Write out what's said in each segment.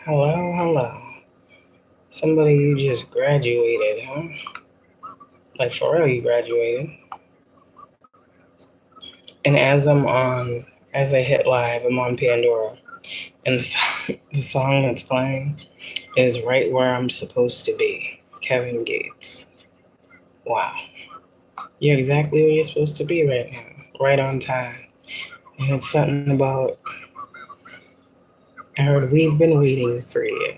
Hello, hello. Somebody you just graduated, huh? Like for real, you graduated. And as I hit live, I'm on Pandora, and the song that's playing is "Right Where I'm Supposed to Be." Kevin Gates. Wow, you're exactly where you're supposed to be right now, right on time. And it's something about. I heard we've been waiting for you.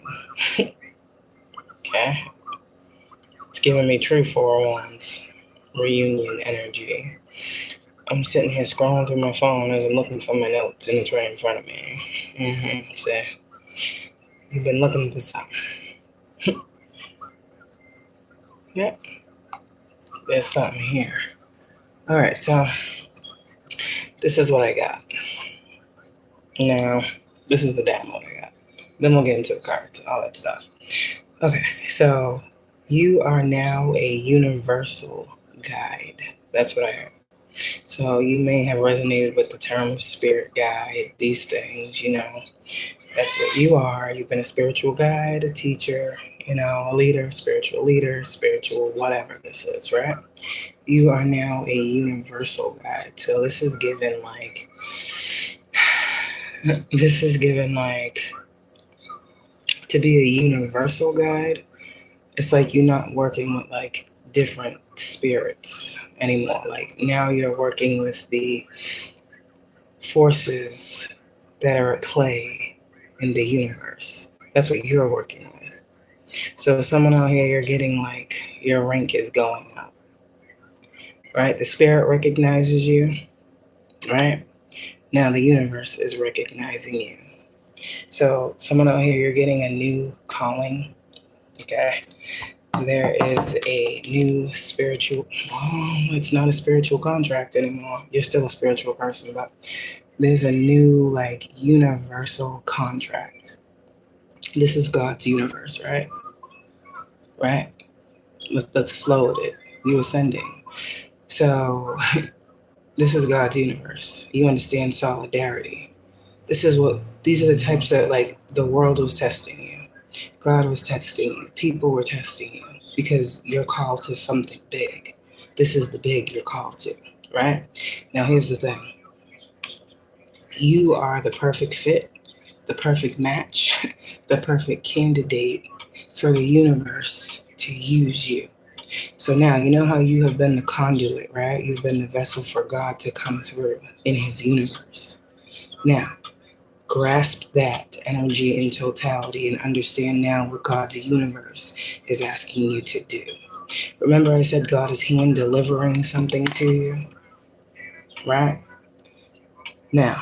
Okay, it's giving me true 401s, reunion energy. I'm sitting here scrolling through my phone as I'm looking for my notes, and it's right in front of me. So, you've been looking for something. Yep, there's something here. Alright, so this is what I got. Now, this is the download I got. Then we'll get into the cards, all that stuff. Okay, so you are now a universal guide. That's what I heard. So you may have resonated with the term spirit guide, these things, That's what you are. You've been a spiritual guide, a teacher, a leader, spiritual whatever this is, right? You are now a universal guide. So this is given like to be a universal guide. It's like you're not working with like different spirits anymore. Like now you're working with the forces that are at play in the universe. That's what you're working with. So someone out here, you're getting like your rank is going up, right? The spirit recognizes you, right? Now the universe is recognizing you. So someone out here, you're getting a new calling, okay? There is a new spiritual, it's not a spiritual contract anymore. You're still a spiritual person, but there's a new like universal contract. This is God's universe, right? Right? Let's flow with it. You ascending. So this is God's universe. You understand solidarity. These are the types that like the world was testing you. God was testing you. People were testing you because you're called to something big. This is the big you're called to, right? Now here's the thing. You are the perfect fit, the perfect match, the perfect candidate for the universe to use you. So now, you know how you have been the conduit, right? You've been the vessel for God to come through in his universe. Now, grasp that energy in totality and understand now what God's universe is asking you to do. Remember I said God is hand delivering something to you, right? Now,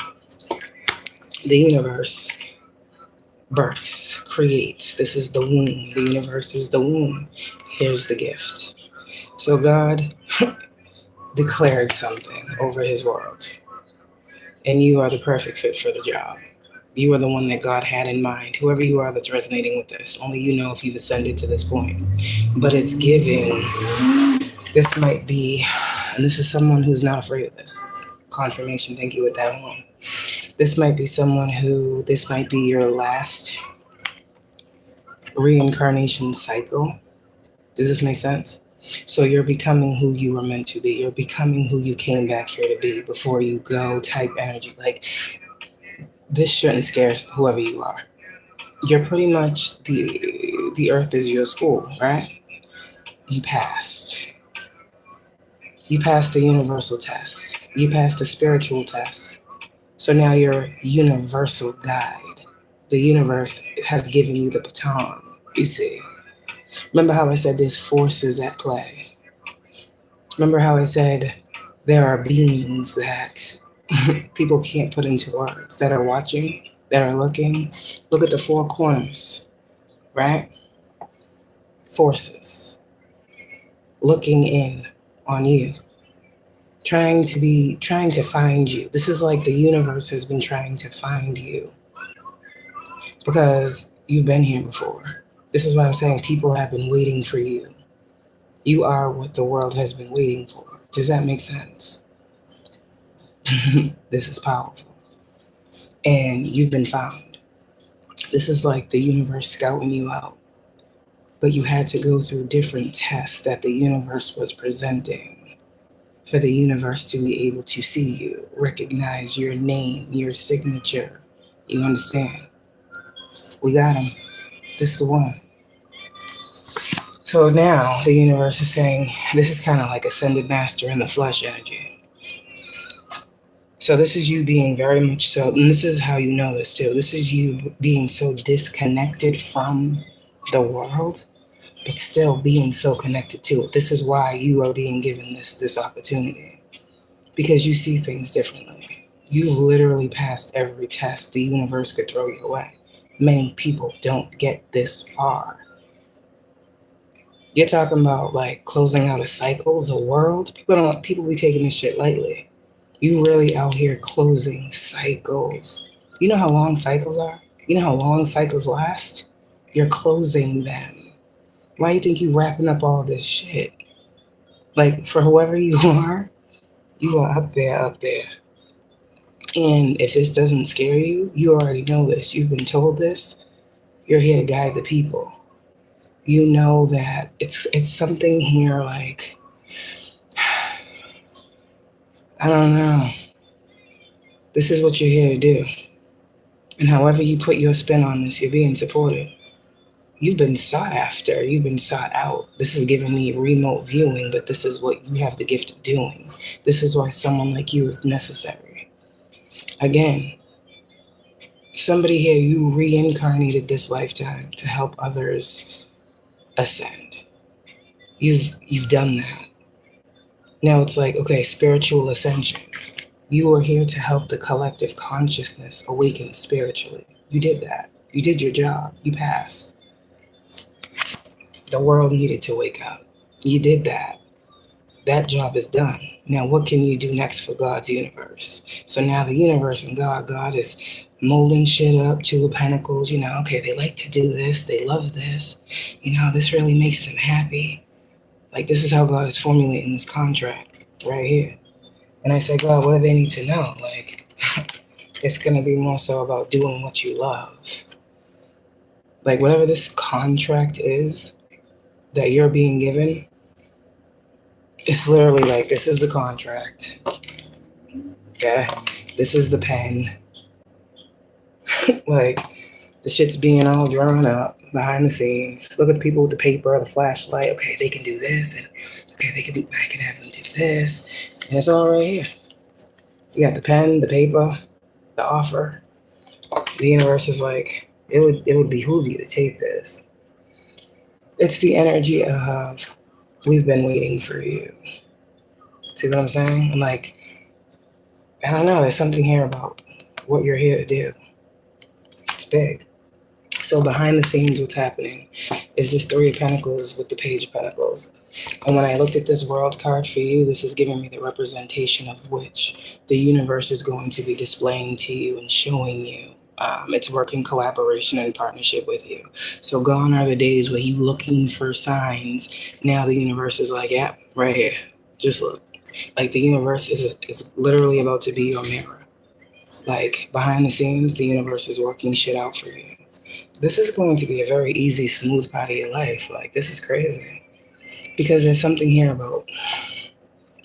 the universe births, creates. This is the womb. The universe is the womb. Here's the gift. So God declared something over his world. And you are the perfect fit for the job. You are the one that God had in mind. Whoever you are that's resonating with this, only you know if you've ascended to this point. But it's giving. This might be, and this is someone who's not afraid of this. Confirmation, thank you with that one. This might be this might be your last reincarnation cycle. Does this make sense? So you're becoming who you were meant to be. You're becoming who you came back here to be before you go type energy. Like, this shouldn't scare whoever you are. You're pretty much the earth is your school, right? You passed. You passed the universal test. You passed the spiritual test. So now you're universal guide. The universe has given you the baton, you see. Remember how I said there's forces at play? Remember how I said there are beings that people can't put into words, that are watching, that are looking? Look at the four corners, right? Forces looking in on you, trying to find you. This is like the universe has been trying to find you because you've been here before. This is why I'm saying people have been waiting for you. You are what the world has been waiting for. Does that make sense? This is powerful. And you've been found. This is like the universe scouting you out. But you had to go through different tests that the universe was presenting for the universe to be able to see you, recognize your name, your signature. You understand? We got him. This is the one. So now the universe is saying, this is kind of like ascended master in the flesh energy. So this is you being very much so, and this is how you know this too. This is you being so disconnected from the world, but still being so connected to it. This is why you are being given this opportunity, because you see things differently. You've literally passed every test the universe could throw your way. Many people don't get this far. You're talking about like closing out a cycle, the world. People be taking this shit lightly. You really out here closing cycles. You know how long cycles are? You know how long cycles last? You're closing them. Why do you think you wrapping up all this shit? Like, for whoever you are up there, up there. And if this doesn't scare you, you already know this. You've been told this. You're here to guide the people. You know that it's something here like, I don't know. This is what you're here to do. And however you put your spin on this, you're being supported. You've been sought after. You've been sought out. This is giving me remote viewing, but this is what you have the gift of doing. This is why someone like you is necessary. Again, somebody here, you reincarnated this lifetime to help others ascend. You've done that. Now it's like, okay, spiritual ascension. You are here to help the collective consciousness awaken spiritually. You did that. You did your job. You passed. The world needed to wake up. You did that. That job is done. Now what can you do next for God's universe? So now the universe and God is molding shit up, Two of Pentacles, okay, they like to do this, they love this, this really makes them happy. Like, this is how God is formulating this contract right here. And I say, God, what do they need to know? Like, it's going to be more so about doing what you love. Like, whatever this contract is that you're being given, it's literally like, this is the contract. Okay? This is the pen. Like, the shit's being all drawn up behind the scenes. Look at the people with the paper, the flashlight. Okay, they can do this, and okay, I can have them do this, and it's all right here. You got the pen, the paper, the offer. The universe is like, it would behoove you to take this. It's the energy of, we've been waiting for you. See what I'm saying? I'm like, I don't know. There's something here about what you're here to do. It's big. So behind the scenes, what's happening is this Three of Pentacles with the Page of Pentacles. And when I looked at this world card for you, this is giving me the representation of which the universe is going to be displaying to you and showing you. It's working collaboration and partnership with you. So gone are the days where you looking for signs. Now the universe is like, yeah, right here. Just look. Like, the universe is literally about to be your mirror. Like, behind the scenes, the universe is working shit out for you. This is going to be a very easy, smooth part of your life. Like, this is crazy. Because there's something here about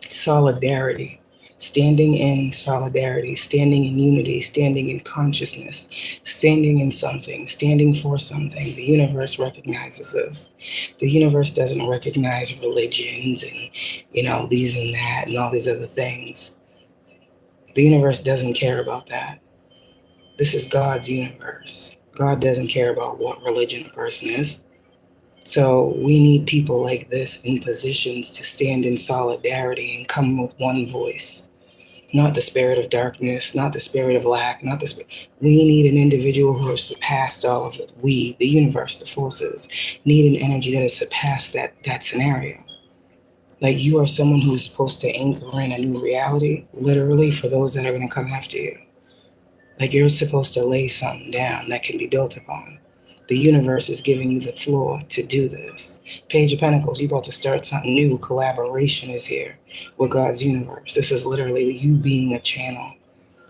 solidarity. Standing in solidarity, standing in unity, standing in consciousness, standing in something, standing for something. The universe recognizes this. The universe doesn't recognize religions and, these and that and all these other things. The universe doesn't care about that. This is God's universe. God doesn't care about what religion a person is. So we need people like this in positions to stand in solidarity and come with one voice. Not the spirit of darkness, not the spirit of lack, we need an individual who has surpassed all of it. We, the universe, the forces, need an energy that has surpassed that scenario. Like, you are someone who's supposed to anchor in a new reality, literally, for those that are going to come after you. Like, you're supposed to lay something down that can be built upon. The universe is giving you the floor to do this. Page of Pentacles, you're about to start something new. Collaboration is here with God's universe. This is literally you being a channel.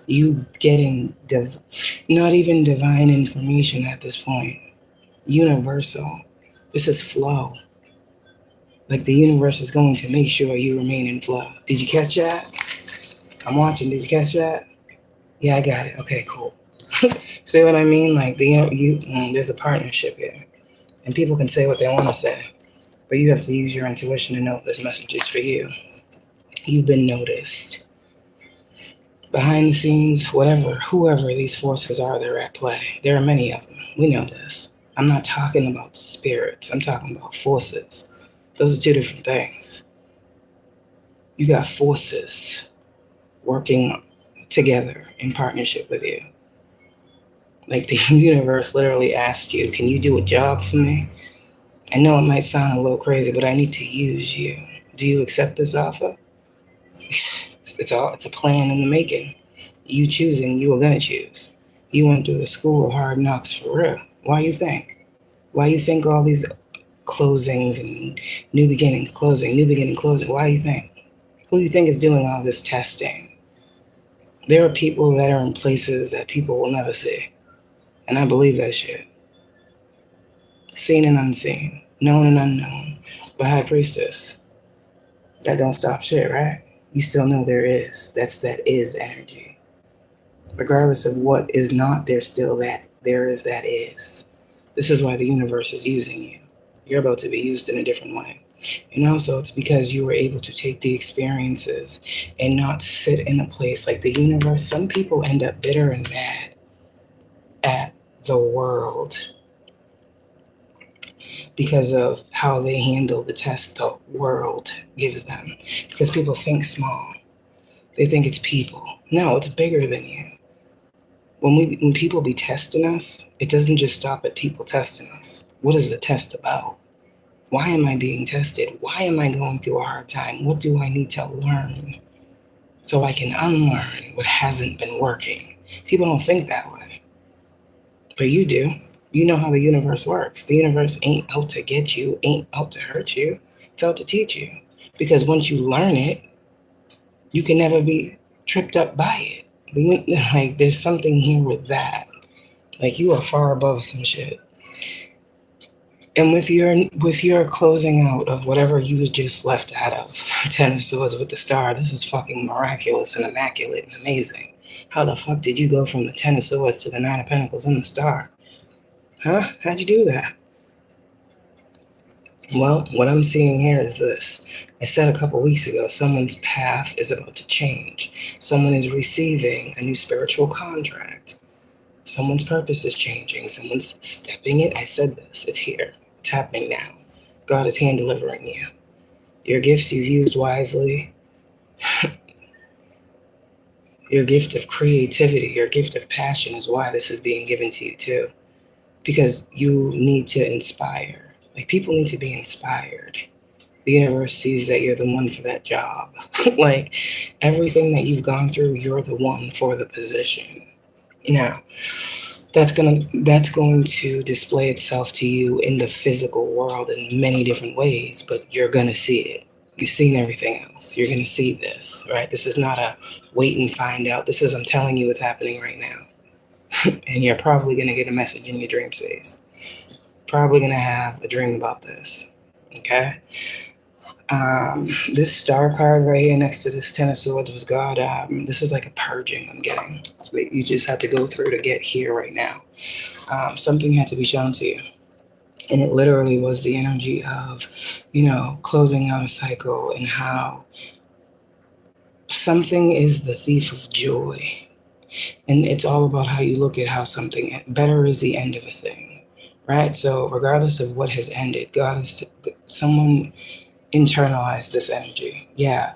You getting not even divine information at this point. Universal. This is flow. Like the universe is going to make sure you remain in flow. Did you catch that? I'm watching. Did you catch that? Yeah, I got it. Okay, cool. See what I mean? Like there's a partnership here, and people can say what they want to say, but you have to use your intuition to know if this message is for you. You've been noticed. Behind the scenes, whoever these forces are, they're at play. There are many of them. We know this. I'm not talking about spirits. I'm talking about forces. Those are two different things. You got forces working together in partnership with you. Like the universe literally asked you, can you do a job for me? I know it might sound a little crazy, but I need to use you. Do you accept this offer? It's a plan in the making. You choosing, you are gonna choose. You went through the school of hard knocks for real. Why you think? Why you think all these closings and new beginnings, closing, new beginning, closing? Why you think? Who you think is doing all this testing? There are people that are in places that people will never see. And I believe that shit. Seen and unseen, known and unknown. But High Priestess, that don't stop shit, right? You still know there is. That is energy. Regardless of what is not, there's still that. There is that is. This is why the universe is using you. You're about to be used in a different way. And also, it's because you were able to take the experiences and not sit in a place like the universe. Some people end up bitter and mad at the world because of how they handle the test the world gives them. Because people think small. They think it's people. No, it's bigger than you. When people be testing us, it doesn't just stop at people testing us. What is the test about? Why am I being tested? Why am I going through a hard time? What do I need to learn so I can unlearn what hasn't been working? People don't think that way. But you do. You know how the universe works. The universe ain't out to get you, ain't out to hurt you. It's out to teach you. Because once you learn it, you can never be tripped up by it. Like, there's something here with that. Like, you are far above some shit. And with your closing out of whatever you just left out of Ten of Swords with the Star, this is fucking miraculous and immaculate and amazing. How the fuck did you go from the Ten of Swords to the Nine of Pentacles and the Star? Huh? How'd you do that? Well, what I'm seeing here is this. I said a couple weeks ago, someone's path is about to change. Someone is receiving a new spiritual contract. Someone's purpose is changing. Someone's stepping in. I said this. It's here. It's happening now. God is hand delivering you. Your gifts you've used wisely. Your gift of creativity, your gift of passion is why this is being given to you too. Because you need to inspire. Like, people need to be inspired. The universe sees that you're the one for that job. Like, everything that you've gone through, you're the one for the position. Now, that's going to display itself to you in the physical world in many different ways, but you're going to see it. You've seen everything else. You're going to see this, right? This is not a wait and find out. This is, I'm telling you, it's happening right now. And you're probably going to get a message in your dream space. Probably going to have a dream about this, okay? This Star card right here next to this Ten of Swords was God. This is like a purging I'm getting. You just have to go through to get here right now. Something had to be shown to you. And it literally was the energy of, closing out a cycle, and how something is the thief of joy. And it's all about how you look at how something better is the end of a thing, right? So regardless of what has ended, someone internalized this energy. Yeah.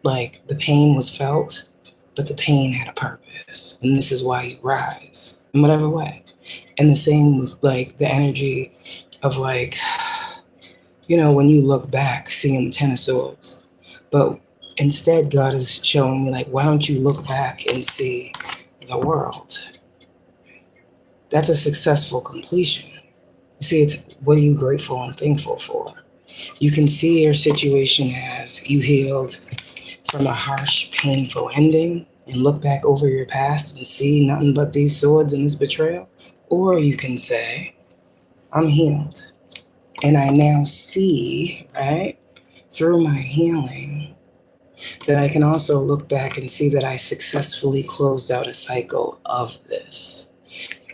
Like, the pain was felt, but the pain had a purpose. And this is why you rise in whatever way. And the same with, like, the energy of, like, when you look back, seeing the Ten of Swords. But instead, God is showing me, like, why don't you look back and see the world? That's a successful completion. You see, it's what are you grateful and thankful for? You can see your situation as you healed from a harsh, painful ending, and look back over your past and see nothing but these swords and this betrayal. Or you can say, I'm healed. And I now see, right, through my healing, that I can also look back and see that I successfully closed out a cycle of this.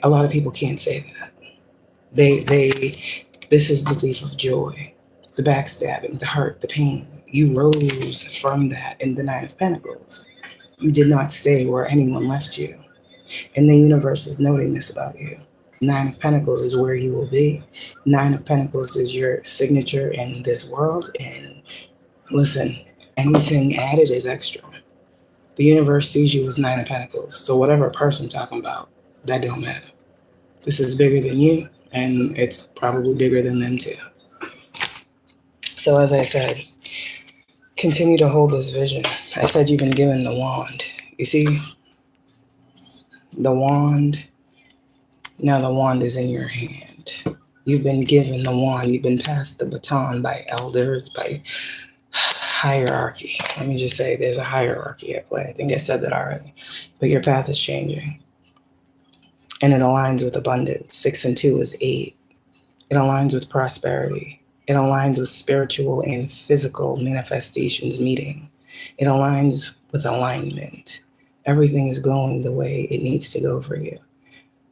A lot of people can't say that. This is the thief of joy, the backstabbing, the hurt, the pain. You rose from that in the Nine of Pentacles. You did not stay where anyone left you. And the universe is noting this about you. Nine of Pentacles is where you will be. Nine of Pentacles is your signature in this world. And listen, anything added is extra. The universe sees you as Nine of Pentacles. So whatever person talking about, that don't matter. This is bigger than you, and it's probably bigger than them too. So as I said, continue to hold this vision. I said you've been given the wand. You see, the wand, now the wand is in your hand. You've been given the wand. You've been passed the baton by elders, by hierarchy. Let me just say there's a hierarchy at play. I think I said that already. But your path is changing. And it aligns with abundance. 6 and 2 is 8. It aligns with prosperity. It aligns with spiritual and physical manifestations meeting. It aligns with alignment. Everything is going the way it needs to go for you.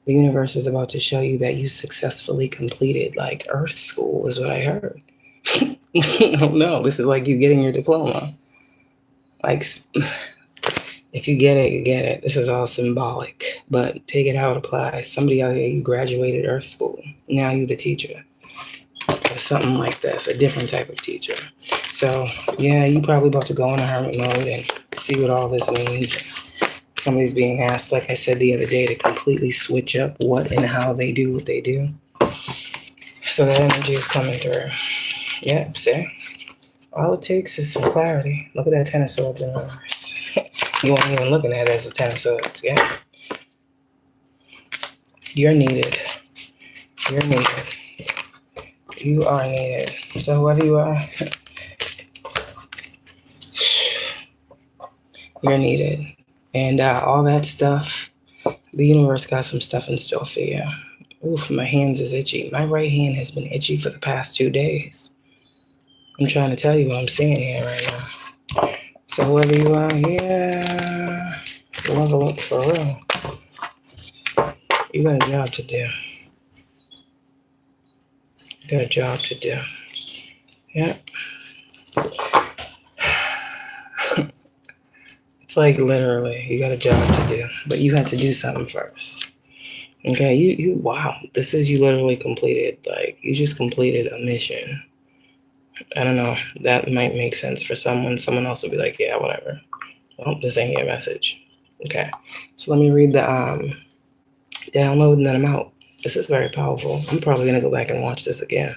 The universe is about to show you that you successfully completed like Earth School is what I heard. Oh no, this is like you getting your diploma. Like, if you get it, you get it. This is all symbolic, but take it how it applies. Somebody out here, you graduated Earth School. Now you're the teacher. Or something like this, a different type of teacher. So, yeah, you probably about to go in a hermit mode and see what all this means. Somebody's being asked, like I said the other day, to completely switch up what and how they do what they do. So that energy is coming through. Yeah, see? All it takes is some clarity. Look at that Ten of Swords in reverse. You weren't even looking at it as a Ten of Swords, yeah? You're needed. You're needed. You are needed. So whoever you are, you're needed. And all that stuff, the universe got some stuff in store for you. Oof, my hands is itchy. My right hand has been itchy for the past 2 days. I'm trying to tell you what I'm seeing here right now. So whoever you are, yeah, level up for real. You got a job to do. You got a job to do. Yeah. It's like literally, you got a job to do, but you had to do something first. Okay, you wow, this is you literally completed, like, you just completed a mission. I don't know, that might make sense for someone. Someone else will be like, yeah, whatever. Well, this ain't your message. Okay, so let me read the download and then I'm out. This is very powerful. I'm probably going to go back and watch this again.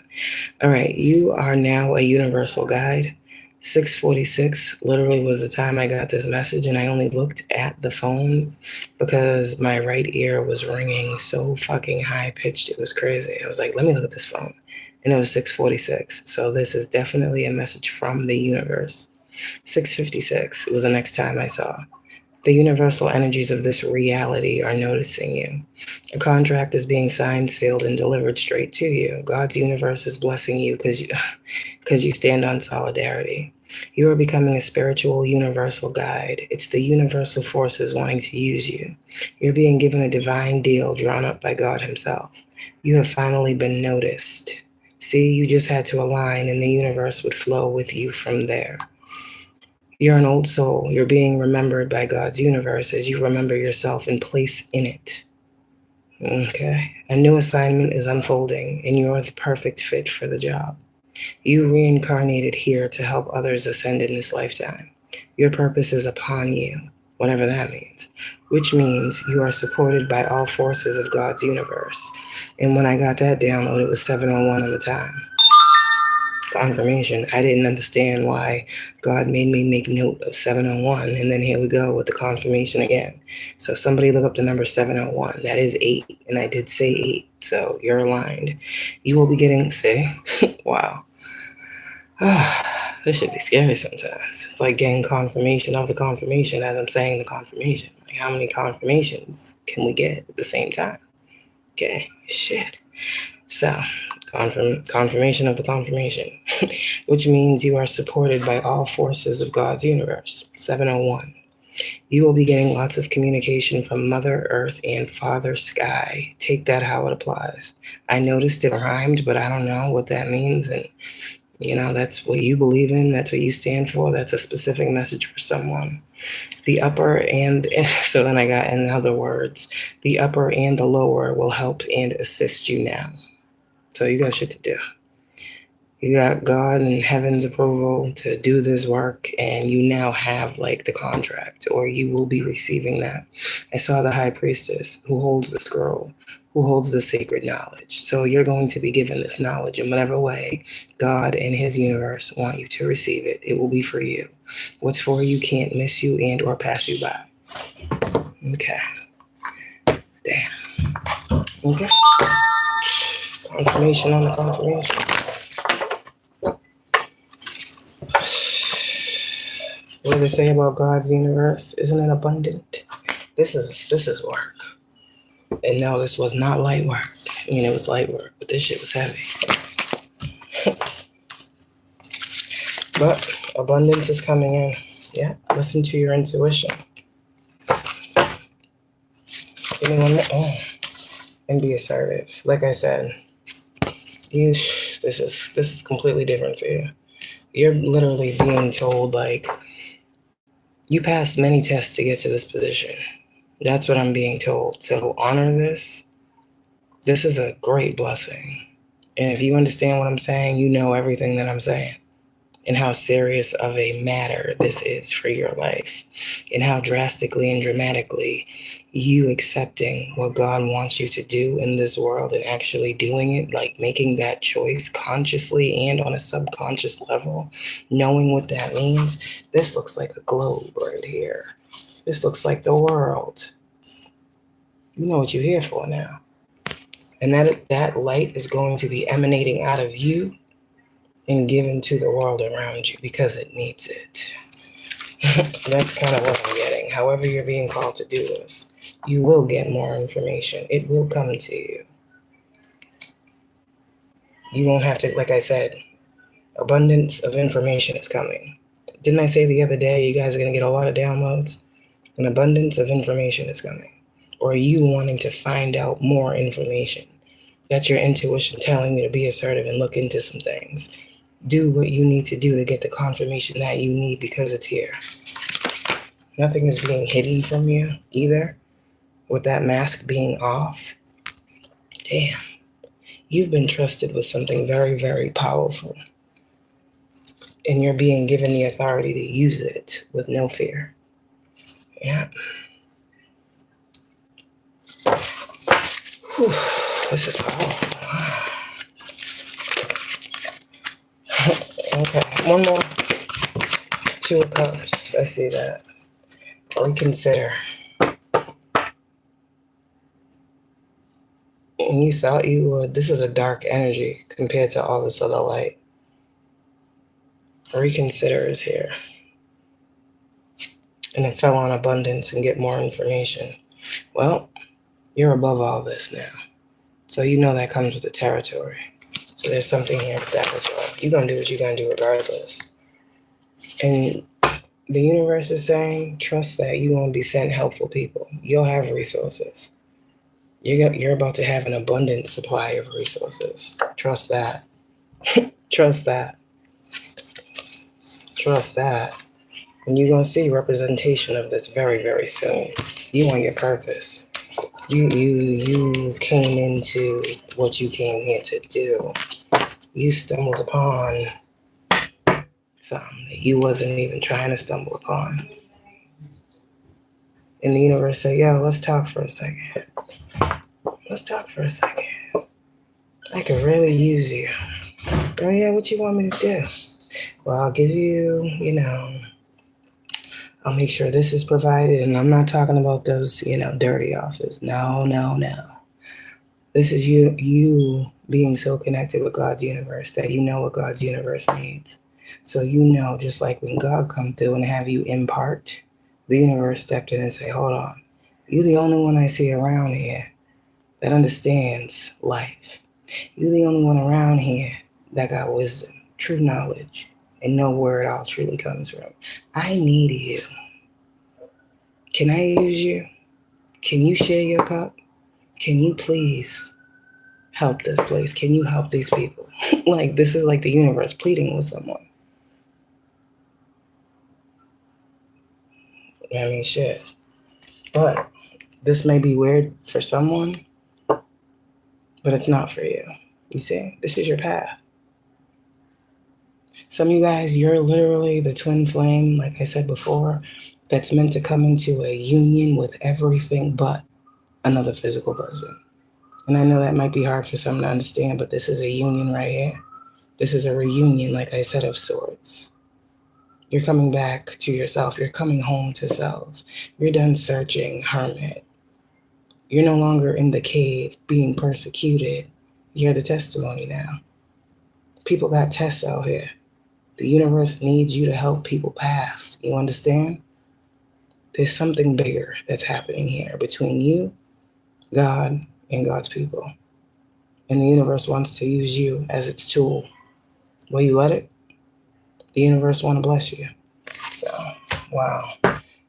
All right, you are now a universal guide. 6:46 literally was the time I got this message, and I only looked at the phone because my right ear was ringing so fucking high-pitched. It was crazy. I was like, let me look at this phone. And it was 6:46. So this is definitely a message from the universe. 6:56 was the next time I saw. The universal energies of this reality are noticing you. A contract is being signed, sealed, and delivered straight to you. God's universe is blessing you because you stand on solidarity. You are becoming a spiritual universal guide. It's the universal forces wanting to use you. You're being given a divine deal drawn up by God himself. You have finally been noticed. See, you just had to align and the universe would flow with you from there. You're an old soul. You're being remembered by God's universe as you remember yourself and place in it. Okay. A new assignment is unfolding, and you're the perfect fit for the job. You reincarnated here to help others ascend in this lifetime. Your purpose is upon you, whatever that means, which means you are supported by all forces of God's universe. And when I got that download, it was 7:01 on the time. Confirmation. I didn't understand why God made me make note of 7:01, and then here we go with the confirmation again. So somebody look up the number 7:01. That is 8, and I did say 8, so you're aligned. You will be getting, say, wow. This should be scary sometimes. It's like getting confirmation of the confirmation as I'm saying the confirmation. Like, how many confirmations can we get at the same time? Okay, shit. So, confirmation of the confirmation, which means you are supported by all forces of God's universe. 701. You will be getting lots of communication from Mother Earth and Father Sky. Take that how it applies. I noticed it rhymed, but I don't know what that means. And, that's what you believe in. That's what you stand for. That's a specific message for someone. The upper and, so then I got, in other words, the upper and the lower will help and assist you now. So you got shit to do. You got God and heaven's approval to do this work, and you now have like the contract, or you will be receiving that. I saw the high priestess who holds the scroll, who holds the sacred knowledge. So you're going to be given this knowledge in whatever way God and his universe want you to receive it. It will be for you. What's for you can't miss you and or pass you by. Okay. Damn. Okay. Confirmation on the confirmation. What do they say about God's universe? Isn't it abundant? This is work. And no, this was not light work. I mean, it was light work, but this shit was heavy. But abundance is coming in. Yeah, listen to your intuition. Give me 1 minute. And be assertive. Like I said, this is completely different for you. You're literally being told, like, you passed many tests to get to this position. That's what I'm being told. So honor this. This is a great blessing. And if you understand what I'm saying, you know everything that I'm saying. And how serious of a matter this is for your life. And how drastically and dramatically you accepting what God wants you to do in this world and actually doing it, like making that choice consciously and on a subconscious level, knowing what that means. This looks like a globe right here. This looks like the world. You know what you're here for now. And that light is going to be emanating out of you and given to the world around you because it needs it. That's kind of what I'm getting. However you're being called to do this, you will get more information. It will come to you. You won't have to, like I said, abundance of information is coming. Didn't I say the other day you guys are going to get a lot of downloads? An abundance of information is coming. Or you wanting to find out more information. That's your intuition telling you to be assertive and look into some things. Do what you need to do to get the confirmation that you need because it's here. Nothing is being hidden from you either, with that mask being off. Damn. You've been trusted with something very, very powerful. And you're being given the authority to use it with no fear. Yeah. Whew. This is powerful. Okay, one more. 2 of Cups. I see that. Reconsider. And you thought you would. This is a dark energy compared to all this other light. Reconsider is here. And it fell on abundance and get more information. Well, you're above all this now. So you know that comes with the territory. So there's something here with that as well. You're going to do what you're going to do regardless. And the universe is saying, trust that you're going to be sent helpful people. You'll have resources. You're about to have an abundant supply of resources. Trust that. Trust that. Trust that. And you're going to see representation of this very, very soon. You on your purpose. You came into what you came here to do. You stumbled upon something that you wasn't even trying to stumble upon. And the universe said, yo, let's talk for a second. Let's talk for a second. I could really use you. Oh yeah, what you want me to do? Well, I'll give you, I'll make sure this is provided. And I'm not talking about those, dirty offers. No. This is you being so connected with God's universe that you know what God's universe needs. So you know, just like when God come through and have you impart, the universe stepped in and say, hold on, you're the only one I see around here that understands life. You're the only one around here that got wisdom, true knowledge, and know where it all truly comes from. I need you. Can I use you? Can you share your cup? Can you please help this place? Can you help these people? Like, this is like the universe pleading with someone. I mean, shit. But this may be weird for someone, but it's not for you. You see, this is your path. Some of you guys, you're literally the twin flame, like I said before, that's meant to come into a union with everything but another physical person. And I know that might be hard for some to understand, but this is a union right here. This is a reunion, like I said, of sorts. You're coming back to yourself. You're coming home to self. You're done searching, hermit. You're no longer in the cave being persecuted. You're the testimony now. People got tests out here. The universe needs you to help people pass. You understand? There's something bigger that's happening here between you, God, and God's people. And the universe wants to use you as its tool. Will you let it? The universe want to bless you. So, wow.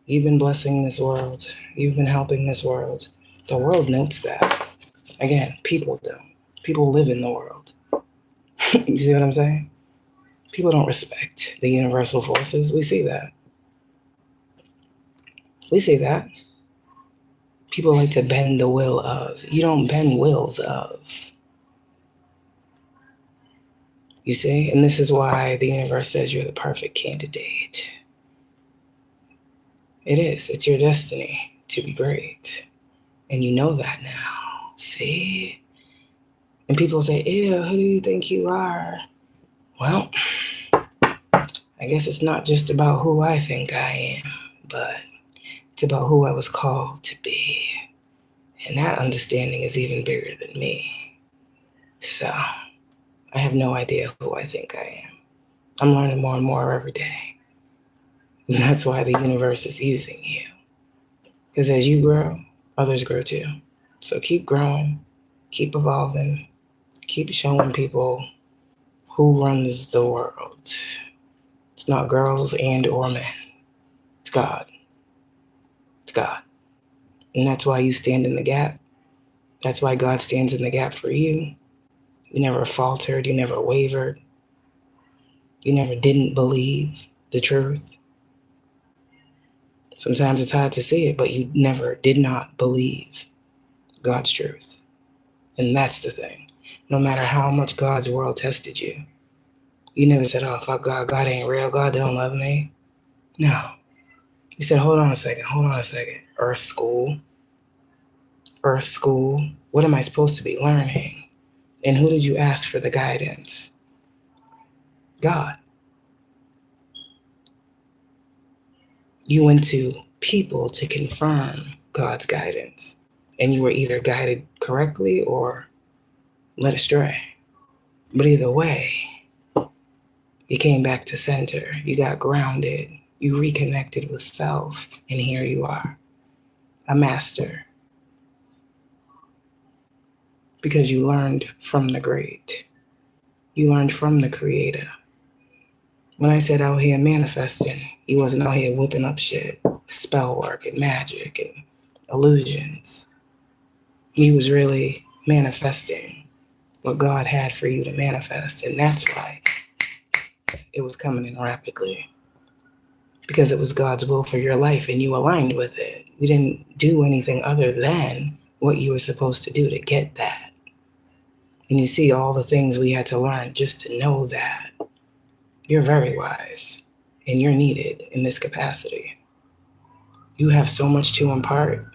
You've been blessing this world. You've been helping this world. The world notes that. Again, people don't. People live in the world. You see what I'm saying? People don't respect the universal forces. We see that. We see that. People like to bend the will of. You don't bend wills of. You see? And this is why the universe says you're the perfect candidate. It is. It's your destiny to be great. And you know that now. See? And people say, ew, who do you think you are? Well, I guess it's not just about who I think I am, but it's about who I was called to be. And that understanding is even bigger than me. So, I have no idea who I think I am. I'm learning more and more every day. And that's why the universe is using you. Because as you grow, others grow too. So keep growing, keep evolving, keep showing people who runs the world. It's not girls and or men. It's God. It's God. And that's why you stand in the gap. That's why God stands in the gap for you. You never faltered. You never wavered. You never didn't believe the truth. Sometimes it's hard to see it, but you never did not believe God's truth. And that's the thing. No matter how much God's world tested you, you never said, oh, fuck God. God ain't real. God don't love me. No. You said, hold on a second. Earth school. What am I supposed to be learning? And who did you ask for the guidance? God. You went to people to confirm God's guidance. And you were either guided correctly or led astray. But either way, you came back to center. You got grounded. You reconnected with self. And here you are, a master. Because you learned from the great. You learned from the creator. When I said out here manifesting, he wasn't out here whipping up shit, spell work and magic and illusions. He was really manifesting what God had for you to manifest. And that's why it was coming in rapidly. Because it was God's will for your life and you aligned with it. You didn't do anything other than what you were supposed to do to get that. And you see all the things we had to learn just to know that. You're very wise and you're needed in this capacity. You have so much to impart.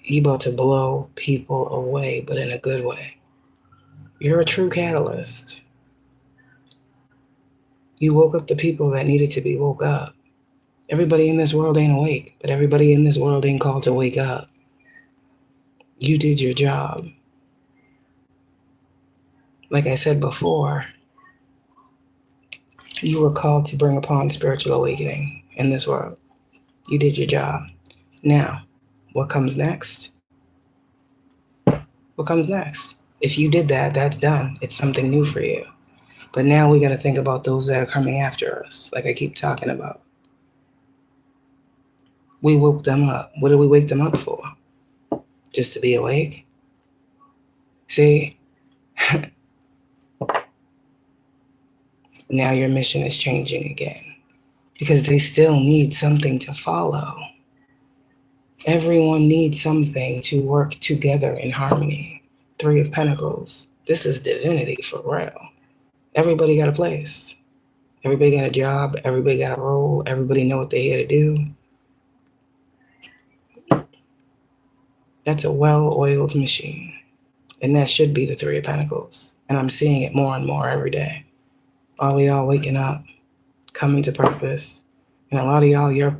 You about to blow people away, but in a good way. You're a true catalyst. You woke up the people that needed to be woke up. Everybody in this world ain't awake, but everybody in this world ain't called to wake up. You did your job. Like I said before, You were called to bring upon spiritual awakening in this world. You did your job. Now, what comes next? What comes next? If you did that, that's done. It's something new for you. But now we got to think about those that are coming after us, like I keep talking about. We woke them up. What did we wake them up for? Just to be awake? See? Now your mission is changing again. Because they still need something to follow. Everyone needs something to work together in harmony. Three of Pentacles. This is divinity for real. Everybody got a place. Everybody got a job. Everybody got a role. Everybody know what they're here to do. That's a well-oiled machine. And that should be the Three of Pentacles. And I'm seeing it more and more every day. All of y'all waking up, coming to purpose. And a lot of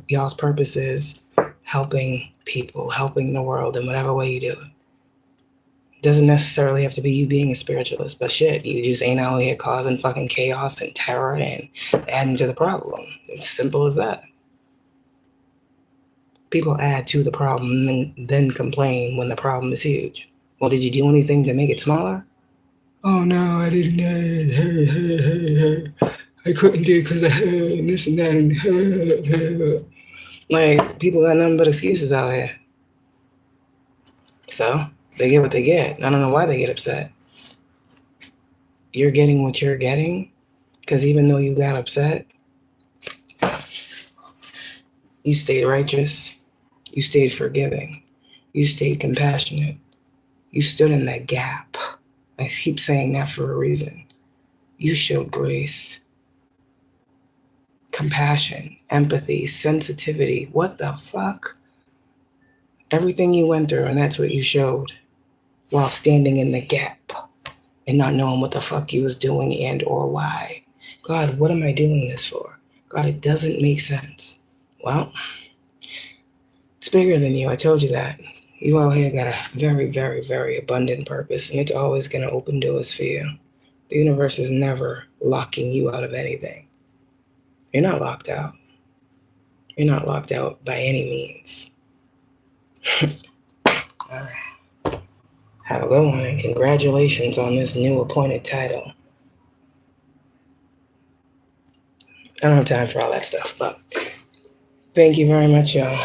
y'all's purpose is helping people, helping the world in whatever way you do it. Doesn't necessarily have to be you being a spiritualist, but shit, you just ain't out here causing fucking chaos and terror and adding to the problem. It's simple as that. People add to the problem and then complain when the problem is huge. Well, did you do anything to make it smaller? Oh no, I didn't. I couldn't do it because I heard this and that. And like, people got nothing but excuses out here. So they get what they get. I don't know why they get upset. You're getting what you're getting because even though you got upset, you stayed righteous. You stayed forgiving. You stayed compassionate. You stood in that gap. I keep saying that for a reason. You showed grace, compassion, empathy, sensitivity. What the fuck? Everything you went through, and that's what you showed while standing in the gap and not knowing what the fuck you was doing and or why. God, what am I doing this for? God, it doesn't make sense. Well, it's bigger than you. I told you that. You out here got a very, very, very abundant purpose, and it's always going to open doors for you. The universe is never locking you out of anything. You're not locked out. You're not locked out by any means. All right. Have a good one, and congratulations on this new appointed title. I don't have time for all that stuff, but thank you very much, y'all,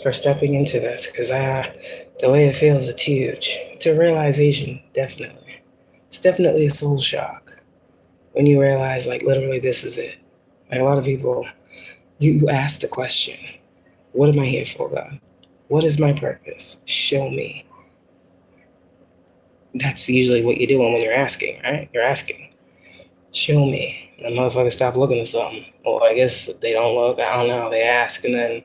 for stepping into this, because the way it feels, it's huge. It's a realization, definitely. It's definitely a soul shock when you realize, like, literally this is it. Like, a lot of people, you ask the question, what am I here for, God? What is my purpose? Show me. That's usually what you're doing when you're asking, right? You're asking, show me. And the motherfuckers stop looking at something. Or I guess they don't look, I don't know, they ask, and then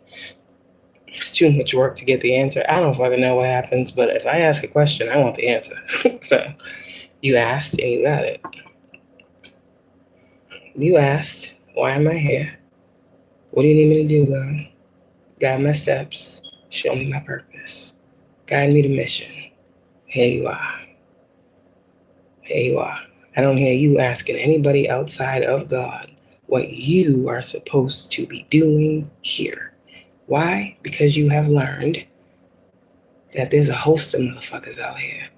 it's too much work to get the answer. I don't fucking know what happens, but if I ask a question, I want the answer. So, you asked and you got it. You asked, why am I here? What do you need me to do, God? Guide my steps. Show me my purpose. Guide me to mission. Here you are. Here you are. I don't hear you asking anybody outside of God what you are supposed to be doing here. Why? Because you have learned that there's a host of motherfuckers out here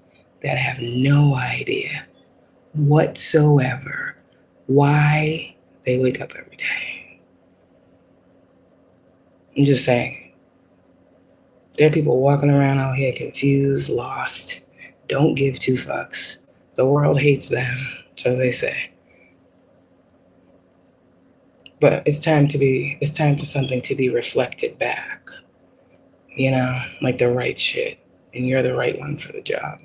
that have no idea whatsoever why they wake up every day. I'm just saying. There are people walking around out here confused, lost, don't give two fucks. The world hates them, so they say. But it's time for something to be reflected back. You know, like the right shit. And you're the right one for the job.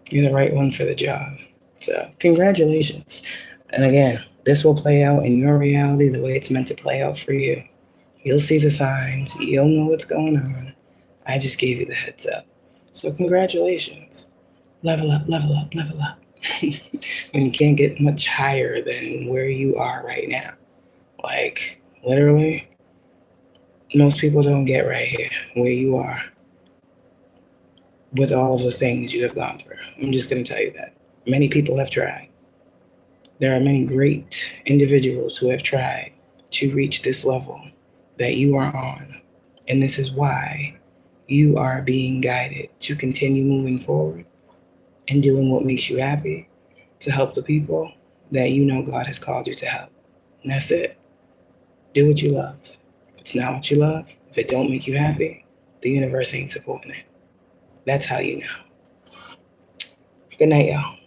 You're the right one for the job. So, congratulations. And again, this will play out in your reality the way it's meant to play out for you. You'll see the signs. You'll know what's going on. I just gave you the heads up. So, congratulations. Level up, level up, level up. And you can't get much higher than where you are right now. Like, literally, most people don't get right here, where you are, with all of the things you have gone through. I'm just going to tell you that. Many people have tried. There are many great individuals who have tried to reach this level that you are on. And this is why you are being guided to continue moving forward and doing what makes you happy to help the people that you know God has called you to help. And that's it. Do what you love. If it's not what you love, if it don't make you happy, the universe ain't supporting it. That's how you know. Good night, y'all.